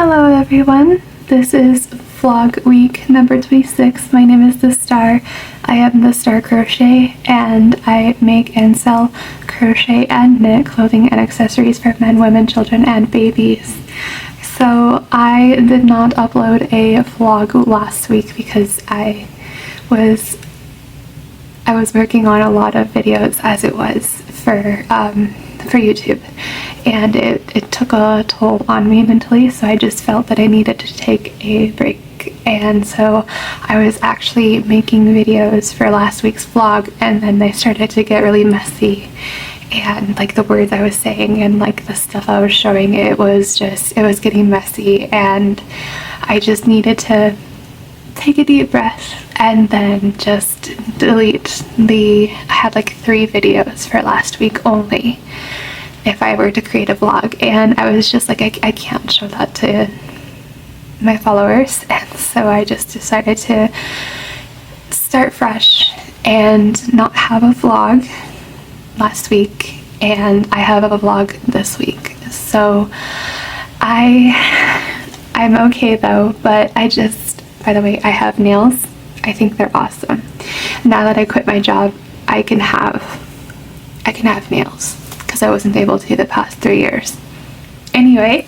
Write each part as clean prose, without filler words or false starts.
Hello everyone, this is vlog week number 26. My name is The Star. I am The Star Crochet and I make and sell crochet and knit clothing and accessories for men, women, children, and babies. So I did not upload a vlog last week because I was working on a lot of videos as it was for YouTube, and it took a toll on me mentally, so I just felt that I needed to take a break. And so I was actually making videos for last week's vlog, and then they started to get really messy, and like the words I was saying and like the stuff I was showing, it was getting messy, and I just needed to take a deep breath and then just delete I had like 3 videos for last week only if I were to create a vlog, and I was just like, I can't show that to my followers, and so I just decided to start fresh and not have a vlog last week, and I have a vlog this week. So I'm okay though, but by the way, I have nails. I think they're awesome. Now that I quit my job, I can have nails because I wasn't able to the past 3 years. Anyway,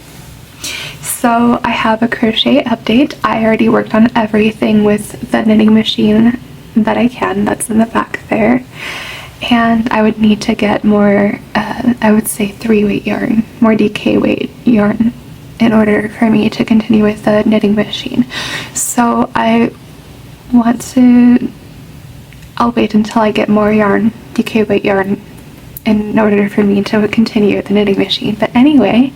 so I have a crochet update. I already worked on everything with the knitting machine that I can. That's in the back there. And I would need to get more, I would say 3-weight yarn, more DK weight yarn, in order for me to continue with the knitting machine. So I'll wait until I get more yarn, DK weight yarn, in order for me to continue the knitting machine. But anyway,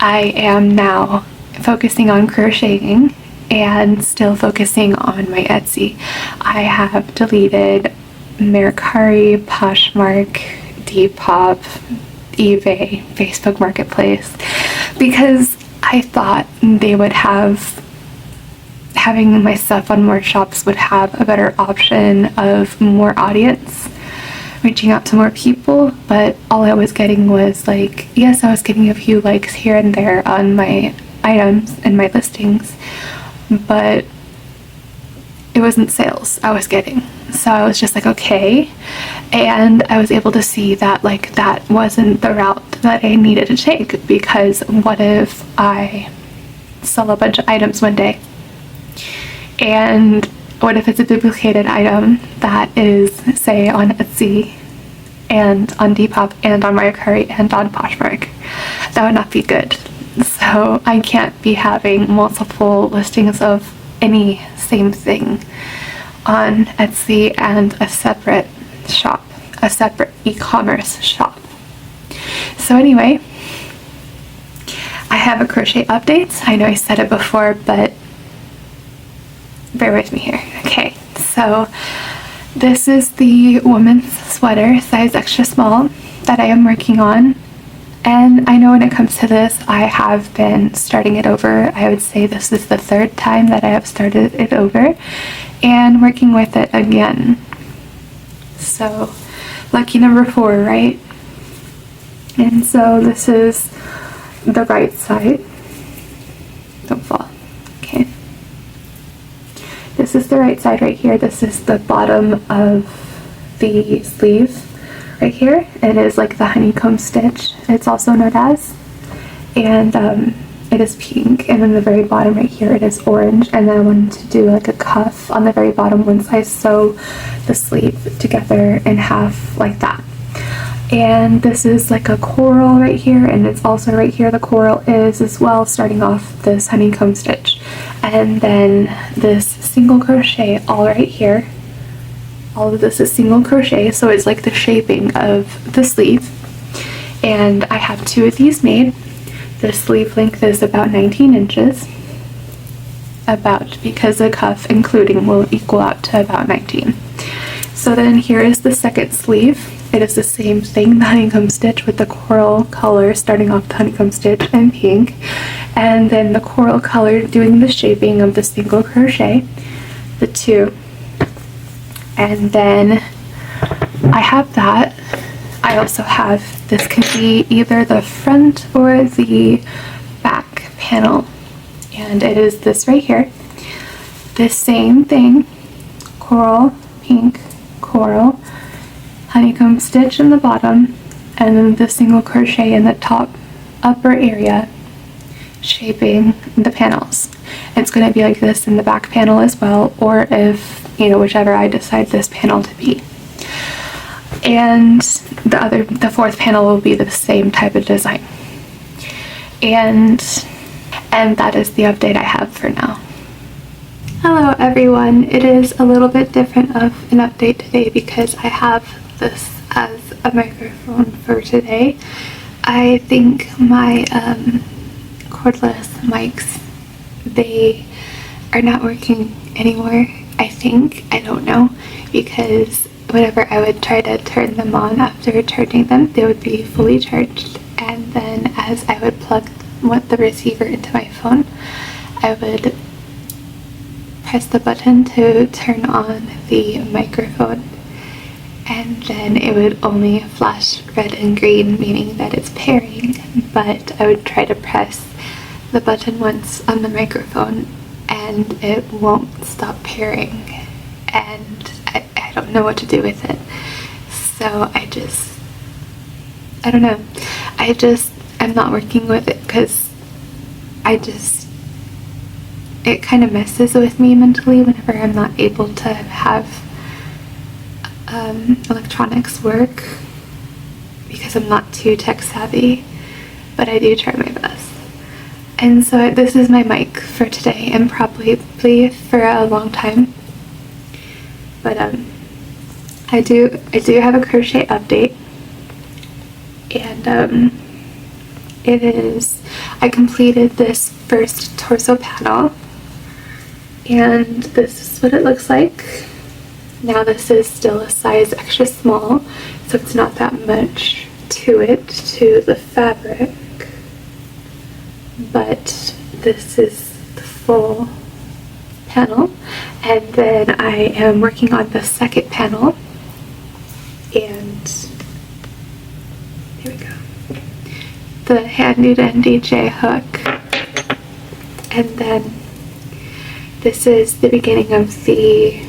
I am now focusing on crocheting and still focusing on my Etsy. I have deleted Mercari, Poshmark, Depop, eBay, Facebook Marketplace, because I thought they would having my stuff on more shops would have a better option of more audience, reaching out to more people. But all I was getting was like, yes, I was getting a few likes here and there on my items and my listings, but it wasn't sales I was getting. So I was just like, okay. And I was able to see that like that wasn't the route that I needed to take, because what if I sell a bunch of items one day, and what if it's a duplicated item that is, say, on Etsy and on Depop and on Mercari and on Poshmark? That would not be good. So I can't be having multiple listings of any same thing on Etsy and a separate shop, a separate e-commerce shop. So anyway, I have a crochet update. I know I said it before, but bear with me here. Okay, so this is the women's sweater, size extra small, that I am working on. And I know when it comes to this, I have been starting it over. I would say this is the 3rd time that I have started it over and working with it again. So lucky number 4, right? And so this is the right side. Don't fall. Okay. This is the right side right here. This is the bottom of the sleeve right here. It is like the honeycomb stitch, it's also known as. And it is pink, and then the very bottom right here it is orange. And then I wanted to do like a cuff on the very bottom once I sew the sleeve together in half like that. And this is like a coral right here, and it's also right here the coral is as well, starting off this honeycomb stitch. And then this single crochet all right here. All of this is single crochet, so it's like the shaping of the sleeve. And I have 2 of these made. The sleeve length is about 19 inches. Because the cuff including will equal out to about 19. So then here is the second sleeve. It is the same thing, the honeycomb stitch with the coral color starting off the honeycomb stitch in pink, and then the coral color doing the shaping of the single crochet, the 2. And then I have that. I also have, this can be either the front or the back panel and it is this right here. This same thing, coral, pink, coral, honeycomb stitch in the bottom, and then the single crochet in the top upper area, shaping the panels. It's going to be like this in the back panel as well, or if, you know, whichever I decide this panel to be. And the fourth panel will be the same type of design. And that is the update I have for now. Hello everyone, it is a little bit different of an update today because I have this as a microphone for today. I think my cordless mics, they are not working anymore. I don't know, because whenever I would try to turn them on after charging them, they would be fully charged, and then as I would plug the receiver into my phone, I would press the button to turn on the microphone, and then it would only flash red and green, meaning that it's pairing. But I would try to press the button once on the microphone and it won't stop pairing, and I don't know what to do with it. So I don't know, I'm not working with it because it kind of messes with me mentally whenever I'm not able to have electronics work, because I'm not too tech savvy, but I do try my best. And so this is my mic for today, and probably for a long time. But I do have a crochet update, and I completed this first torso panel, and this is what it looks like. Now this is still a size extra small, so it's not that much to the fabric, but this is the full panel. And then I am working on the second panel, and here we go, the Handy Dandy J hook, and then this is the beginning of the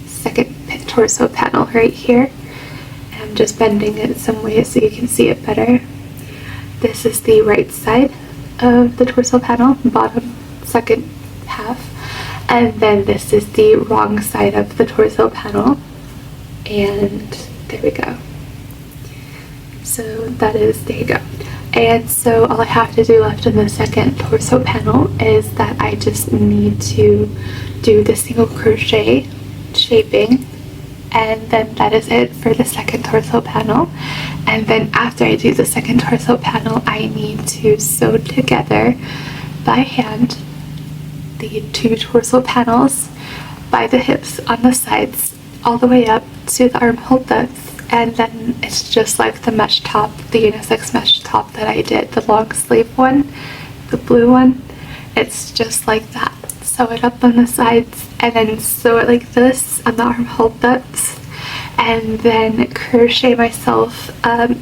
second torso panel right here. I'm just bending it some way so you can see it better. This is the right side of the torso panel, bottom second half, and then this is the wrong side of the torso panel, and there we go. So there you go. And so all I have to do left in the second torso panel is that I just need to do the single crochet shaping, and then that is it for the second torso panel. And then after I do the second torso panel, I need to sew together by hand the two torso panels by the hips on the sides all the way up to the armhole depth, and then it's just like the mesh top, the unisex mesh top that I did, the long sleeve one, the blue one. It's just like that. Sew it up on the sides, and then sew it like this on the armhole depths, and then crochet myself a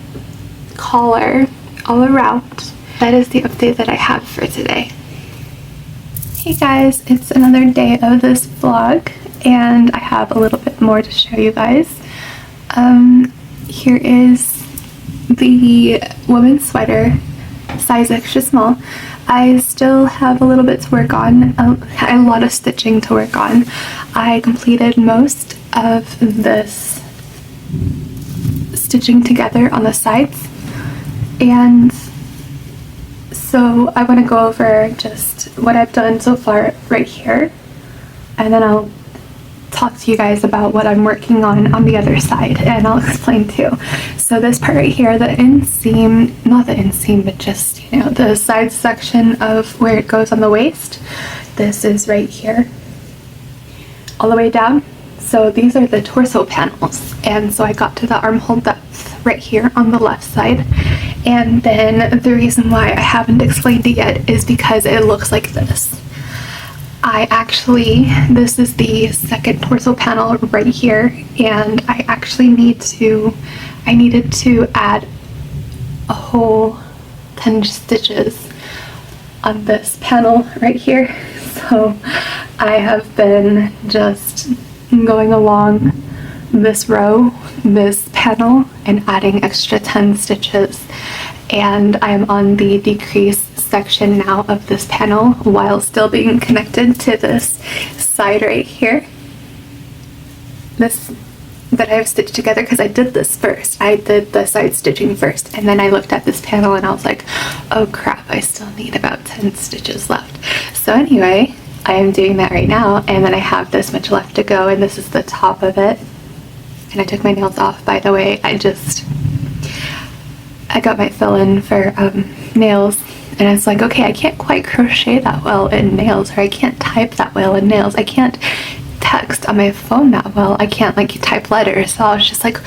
collar all around. That is the update that I have for today. Hey guys, it's another day of this vlog, and I have a little bit more to show you guys. Here is the women's sweater, size extra small. I still have a little bit to work on, a lot of stitching to work on. I completed most of this stitching together on the sides, and so I want to go over just what I've done so far right here, and then I'll talk to you guys about what I'm working on the other side, and I'll explain too. So this part right here, the inseam, not the inseam, but just, you know, the side section of where it goes on the waist, this is right here all the way down. So these are the torso panels, and so I got to the armhole depth right here on the left side. And then the reason why I haven't explained it yet is because it looks like this. This is the second torso panel right here, and I actually needed to add a whole 10 stitches on this panel right here. So I have been just going along this row, this panel, and adding extra 10 stitches, and I'm on the decrease section now of this panel while still being connected to this side right here, this that I have stitched together, because I did this first. I did the side stitching first, and then I looked at this panel and I was like, oh crap, I still need about 10 stitches left. So anyway, I am doing that right now, and then I have this much left to go, and this is the top of it. And I took my nails off, by the way. I got my fill-in for nails, and it's like, okay, I can't quite crochet that well in nails, or I can't type that well in nails, I can't text on my phone that well, I can't like type letters. So I was just like,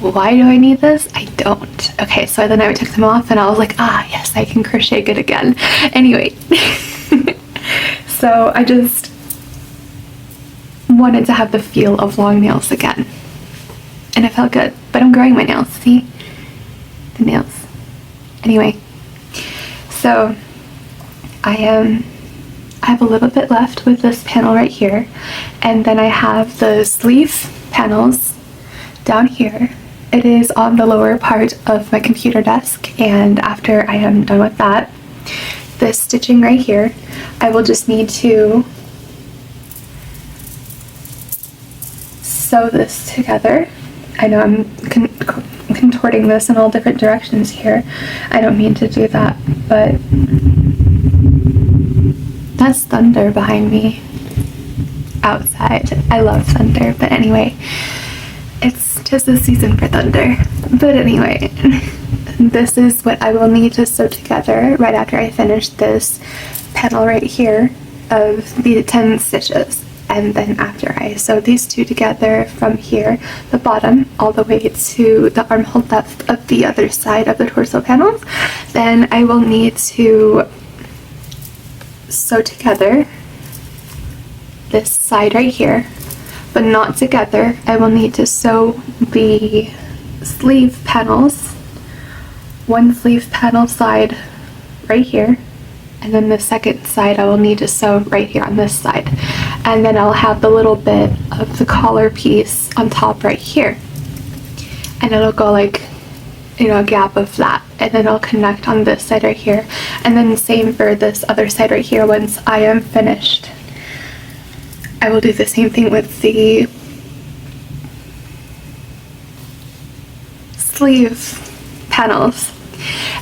why do I need this? I don't. Okay, so then I took them off and I was like, ah yes, I can crochet good again. Anyway, so I just wanted to have the feel of long nails again, and it felt good. But I'm growing my nails, see the nails. Anyway, so I have a little bit left with this panel right here, and then I have the sleeve panels down here. It is on the lower part of my computer desk, and after I am done with that, this stitching right here, I will just need to sew this together. I know I'm contorting this in all different directions here. I don't mean to do that, but that's thunder behind me outside. I love thunder, but anyway, it's just the season for thunder. But anyway, this is what I will need to sew together right after I finish this panel right here of the 10 stitches. And then after I sew these two together from here, the bottom, all the way to the armhole depth of the other side of the torso panels, then I will need to sew together this side right here, but not together. I will need to sew the sleeve panels, one sleeve panel side right here, and then the second side I will need to sew right here on this side, and then I'll have the little bit of the collar piece on top right here, and it'll go like, you know, a gap of that, and then I'll connect on this side right here, and then the same for this other side right here. Once I am finished, I will do the same thing with the sleeve panels.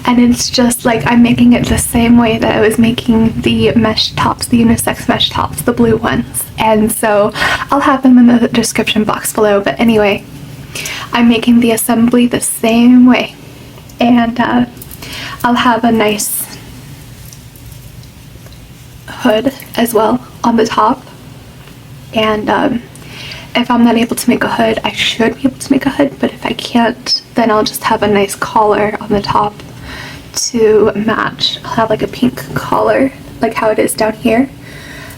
And it's just like I'm making it the same way that I was making the mesh tops, the unisex mesh tops, the blue ones. And so I'll have them in the description box below. But anyway, I'm making the assembly the same way. And I'll have a nice hood as well on the top. And if I'm not able to make a hood, I should be able to make a hood, but if I can't, then I'll just have a nice collar on the top to match. I'll have like a pink collar, like how it is down here,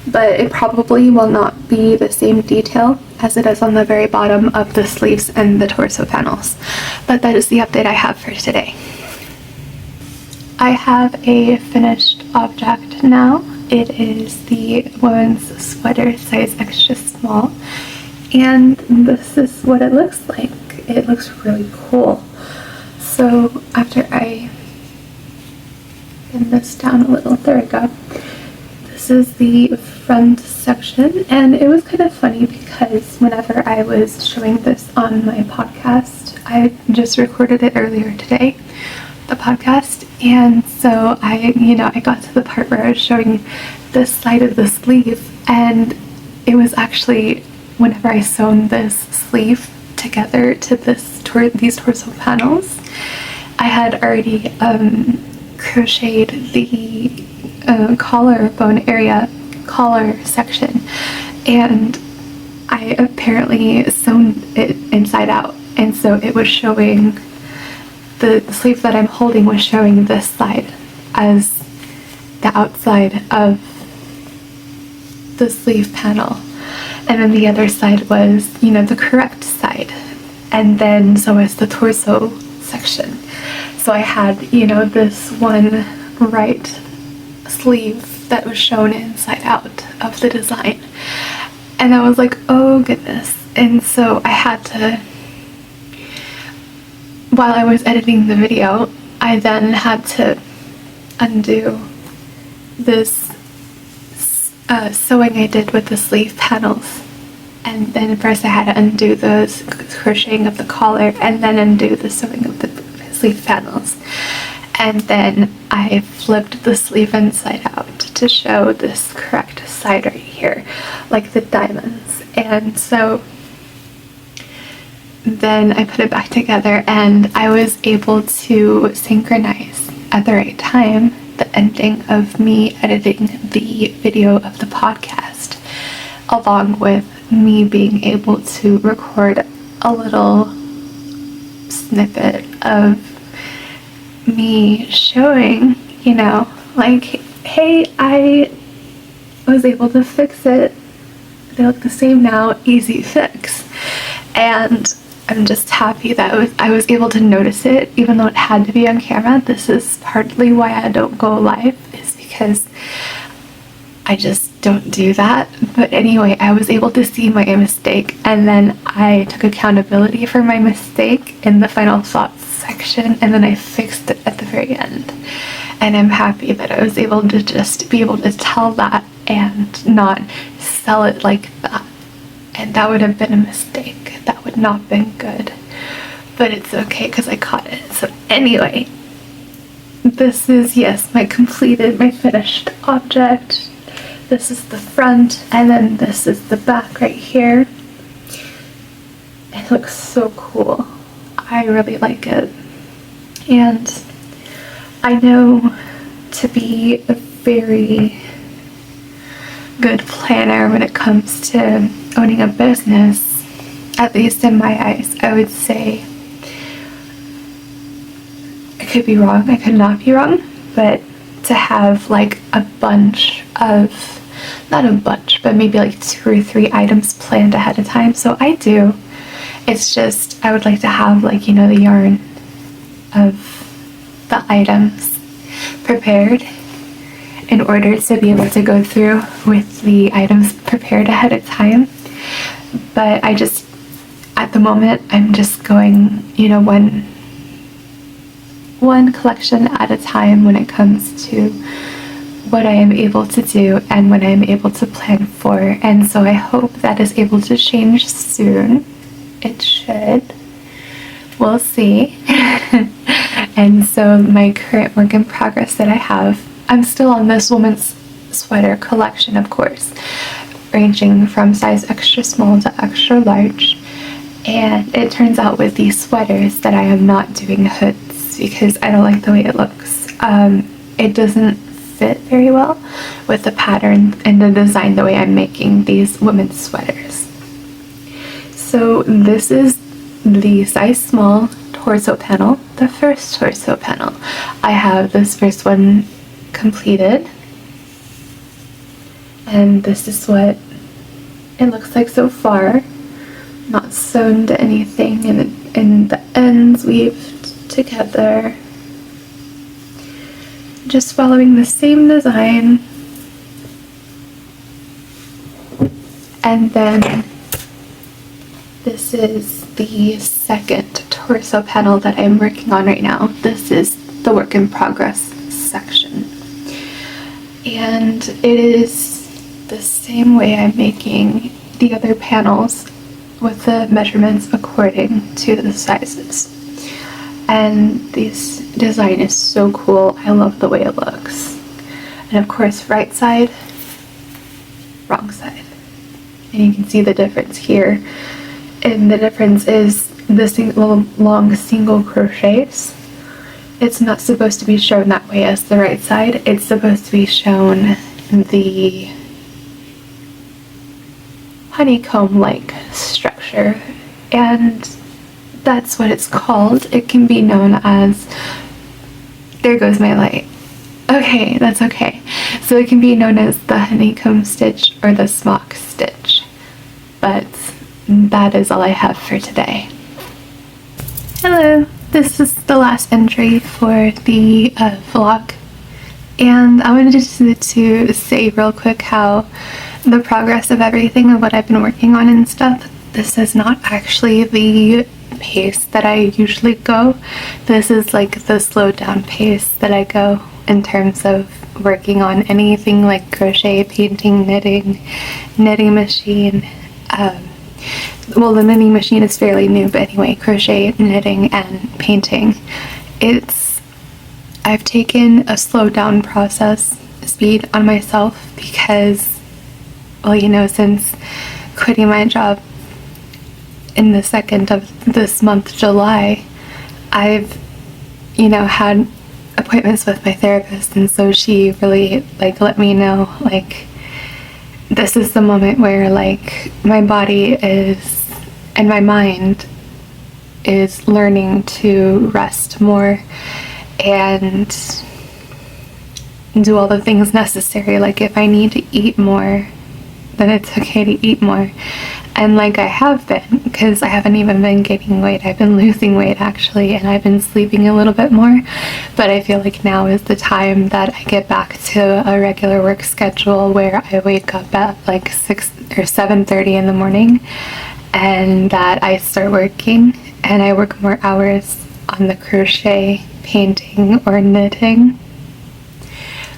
but it probably will not be the same detail as it is on the very bottom of the sleeves and the torso panels. But that is the update I have for today. I have a finished object now. It is the women's sweater, size extra small. And this is what it looks like. It looks really cool. So after I pin this down a little, there we go. This is the front section, and it was kind of funny because whenever I was showing this on my podcast, I just recorded it earlier today, the podcast, and so I got to the part where I was showing this side of the sleeve, and it was actually whenever I sewn this sleeve together to these torso panels, I had already crocheted the collarbone area, collar section, and I apparently sewn it inside out, and so it was showing, the sleeve that I'm holding was showing this side as the outside of the sleeve panel. And then the other side was, the correct side. And then so was the torso section. So I had, this one right sleeve that was shown inside out of the design. And I was like, oh goodness. And so I had to, while I was editing the video, I then had to undo this sewing I did with the sleeve panels. And then first I had to undo the crocheting of the collar and then undo the sewing of the sleeve panels. And then I flipped the sleeve inside out to show this correct side right here, like the diamonds. And so then I put it back together and I was able to synchronize at the right time the ending of me editing the video of the podcast, along with me being able to record a little snippet of me showing, you know, like, hey, I was able to fix it. They look the same now, easy fix. And I'm just happy that I was able to notice it, even though it had to be on camera. This is partly why I don't go live, is because I just don't do that. But anyway, I was able to see my mistake, and then I took accountability for my mistake in the final thoughts section, and then I fixed it at the very end. And I'm happy that I was able to just be able to tell that and not sell it like that. And that would have been a mistake. That would not have been good. But it's okay because I caught it. So anyway, this is, yes, my finished object. This is the front, and then this is the back right here. It looks so cool. I really like it. And I know to be a very good planner when it comes to owning a business, at least in my eyes, I would say, I could be wrong, I could not be wrong, but to have like a bunch of, not a bunch, but maybe like 2 or 3 items planned ahead of time. So I do. It's just, I would like to have, like, you know, the yarn of the items prepared in order to be able to go through with the items prepared ahead of time. But I just, at the moment, I'm just going, you know, one collection at a time when it comes to what I am able to do and what I am able to plan for. And so I hope that is able to change soon. It should. We'll see. And so my current work in progress that I have, I'm still on this woman's sweater collection, of course, ranging from size extra small to extra large. And it turns out with these sweaters that I am not doing hoods because I don't like the way it looks. It doesn't fit very well with the pattern and the design the way I'm making these women's sweaters. So this is the size small torso panel, the first torso panel. I have this first one completed, and this is what it looks like so far. Not sewn to anything, and the ends weaved together. Just following the same design. And then this is the second torso panel that I'm working on right now. This is the work in progress section. And it is the same way I'm making the other panels, with the measurements according to the sizes. And this design is so cool. I love the way it looks. And of course, right side, wrong side. And you can see the difference here. And the difference is the long single crochets. It's not supposed to be shown that way as the right side. It's supposed to be shown the honeycomb-like structure, and that's what it's called. It can be known as, there goes my light. Okay, that's okay. So it can be known as the honeycomb stitch or the smock stitch. But that is all I have for today. Hello, this is the last entry for the vlog And I wanted to say real quick how the progress of everything of what I've been working on and stuff, this is not actually the pace that I usually go. This is like the slowed down pace that I go in terms of working on anything like crochet, painting, knitting machine. Well, the knitting machine is fairly new, but anyway, crochet, knitting, and painting. I've taken a slowed down process speed on myself because, well, you know, since quitting my job in the 2nd of this month, July, I've, you know, had appointments with my therapist, and so she really, like, let me know, like, this is the moment where, like, my body is, and my mind is learning to rest more and do all the things necessary. Like, if I need to eat more, then it's okay to eat more. And like I have been, because I haven't even been gaining weight, I've been losing weight actually, and I've been sleeping a little bit more. But I feel like now is the time that I get back to a regular work schedule where I wake up at like 6 or 7:30 in the morning, and that I start working, and I work more hours on the crochet, painting, or knitting.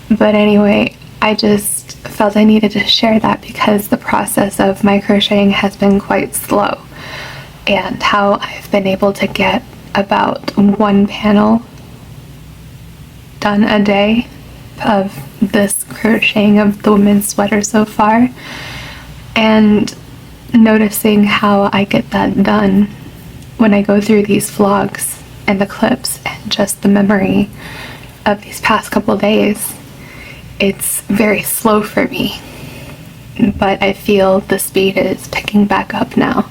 But anyway, I just felt I needed to share that because the process of my crocheting has been quite slow, and how I've been able to get about 1 panel done a day of this crocheting of the women's sweater so far, and noticing how I get that done when I go through these vlogs and the clips and just the memory of these past couple days. It's very slow for me, but I feel the speed is picking back up now.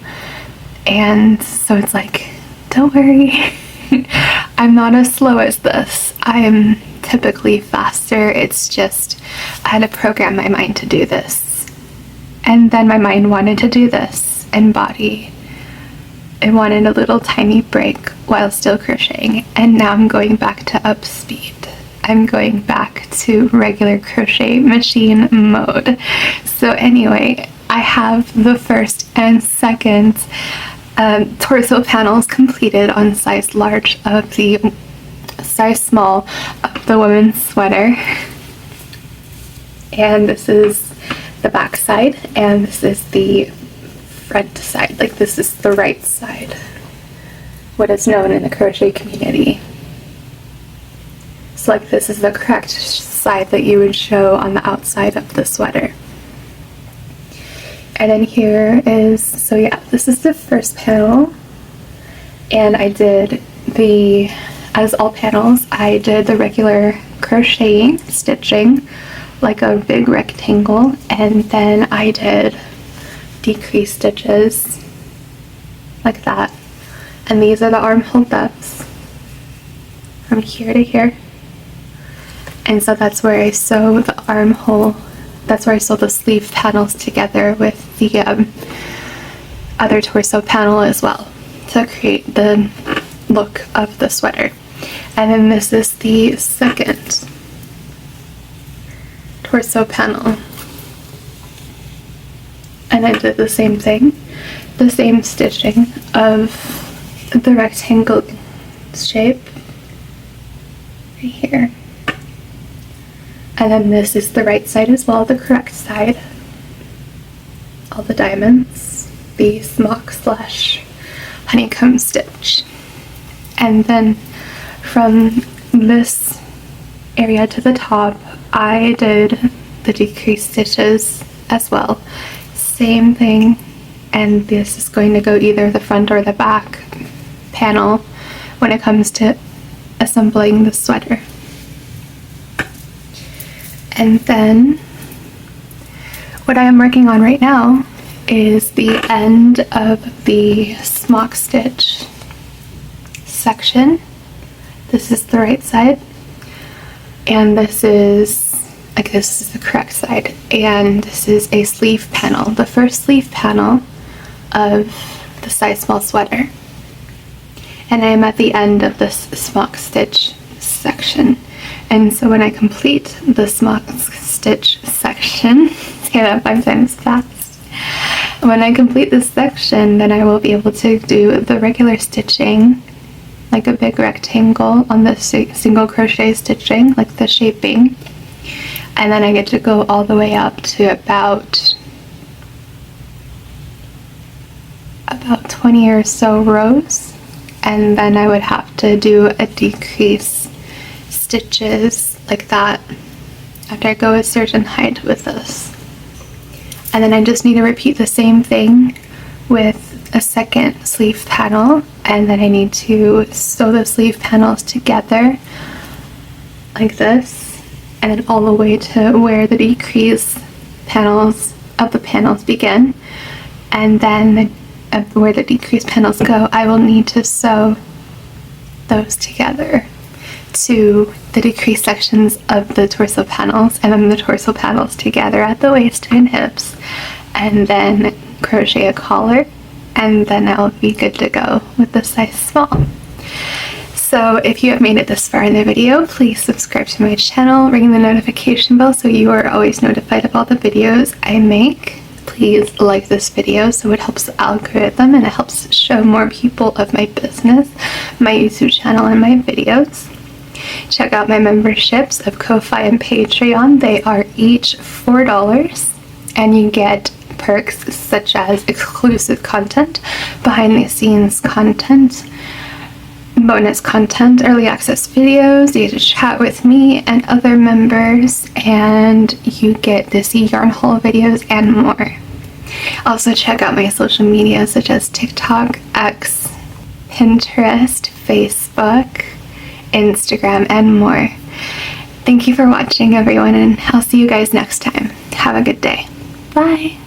And so it's like, don't worry, I'm not as slow as this. I'm typically faster. It's just, I had to program my mind to do this. And then my mind wanted to do this, and body, it wanted a little tiny break while still crocheting. And now I'm going back to up speed. I'm going back to regular crochet machine mode. So anyway, I have the 1st and 2nd torso panels completed on size large of the size small of the women's sweater. And this is the back side, and this is the front side. Like, this is the right side, what is known in the crochet community. So like, this is the correct side that you would show on the outside of the sweater. And then here is, so yeah, this is the 1st panel, and I did the, as all panels, I did the regular crocheting, stitching, like a big rectangle, and then I did decreased stitches, like that. And these are the armhole depths, from here to here. And so that's where I sew the armhole, that's where I sew the sleeve panels together with the other torso panel as well, to create the look of the sweater. And then this is the 2nd torso panel. And I did the same thing, the same stitching of the rectangle shape right here. And then this is the right side as well, the correct side. All the diamonds, the smock / honeycomb stitch. And then from this area to the top, I did the decreased stitches as well. Same thing, and this is going to go either the front or the back panel when it comes to assembling the sweater. And then what I am working on right now is the end of the smock stitch section. This is the right side, and this is, I guess this is the correct side, and this is a sleeve panel, the first sleeve panel of the size small sweater. And I am at the end of this smock stitch section. And so when I complete the smock stitch section, say that 5 times fast, when I complete this section, then I will be able to do the regular stitching, like a big rectangle on the single crochet stitching, like the shaping. And then I get to go all the way up to about 20 or so rows, and then I would have to do a decrease stitches like that after I go a certain height with this. And then I just need to repeat the same thing with a second sleeve panel, and then I need to sew the sleeve panels together like this, and then all the way to where the decrease panels of the panels begin, and then where the decrease panels go, I will need to sew those together to the decrease sections of the torso panels, and then the torso panels together at the waist and hips, and then crochet a collar, and then I'll be good to go with the size small. So if you have made it this far in the video, please subscribe to my channel, ring the notification bell so you are always notified of all the videos I make. Please like this video so it helps the algorithm and it helps show more people of my business, my YouTube channel, and my videos. Check out my memberships of Ko-Fi and Patreon. They are each $4, and you get perks such as exclusive content, behind the scenes content, bonus content, early access videos, you get to chat with me and other members, and you get to see yarn haul videos and more. Also check out my social media such as TikTok, X, Pinterest, Facebook, Instagram, and more. Thank you for watching, everyone, and I'll see you guys next time. Have a good day. Bye!